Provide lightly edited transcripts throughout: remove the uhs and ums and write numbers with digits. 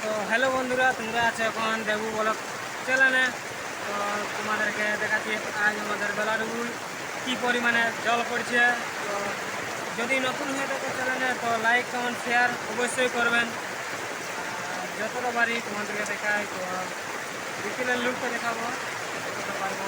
তো হ্যালো বন্ধুরা, তোমরা আছো এখন দেবু ব্লগ চ্যানেলে। তো তোমাদেরকে দেখাচ্ছি আজ আমাদের বেলাডুবুল কী পরিমাণে জল পড়ছে। তো যদি নতুন হয়ে থাকে চ্যানেলে তো লাইক কমেন্ট শেয়ার অবশ্যই করবেন। যতটা পারি তোমাদেরকে দেখাই, তো বিকেলের লুকটা দেখাবো যতটা পারবো।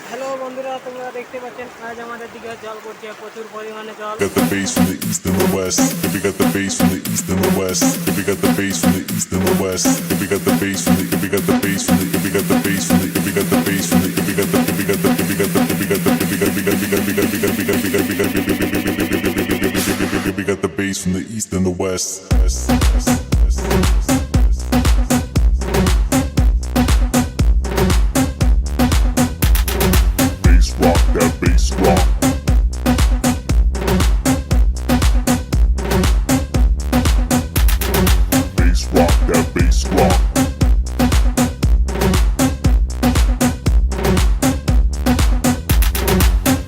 হ্যালো বন্ধুরা, তোমরা দেখতে পাচ্ছেন আজ আমাদের দিকে জল পড়ছে, প্রচুর পরিমাণে জল। Got the bass from the east and the west. If we got the bass from the east and the west. If we got the bass from the east and the west. If we got the bass from the if we got the bass from the if we got the bass from the if we got the bass from the if we got the if we got the if we got the if we got the if we got we got we got we got we got we got we got we got we got the bass from the east and the west. Bass rock, that bass rock. Bass rock, that bass rock.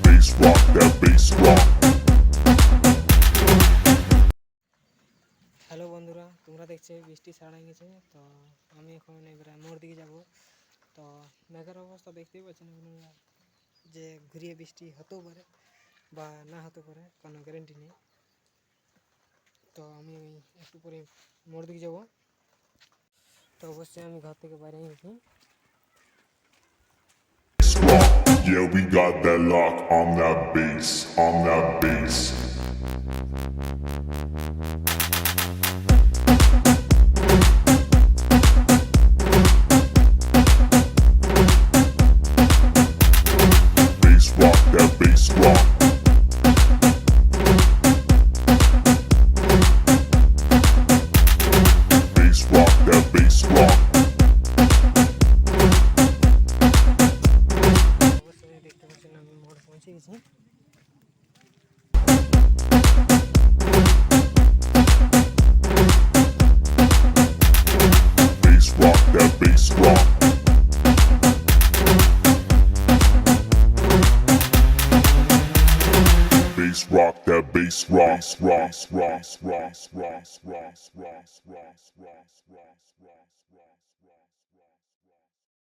Bass rock, that bass rock. Hello বন্ধুরা, তোমরা দেখছো বৃষ্টি ছাড়া গেছে। তো আমি এখন এবারে মোড় দিকে যাব। তো মেঘের অবস্থা দেখতেই পাচ্ছেন আপনারা, যে ঘুরিয়ে বৃষ্টি হতেও পারে বা না হতে পারে, কোনো গ্যারেন্টি নেই। তো আমি একটু পরে মোড় দিকে যাব। তো অবশ্যই আমি ঘর থেকে বাইরে গেছি। Yeah, we got that lock on that bass, on that bass. Bass rock, that bass rock. Bass rock, that bass rock. অবশ্যই দেখতে পাচ্ছেন আমি মোড় পৌঁছে গেছি। Bass rock, that bass rock. Bass rock, that bass rock, rock, rock, rock, rock, rock, rock, rock, rock, rock, rock.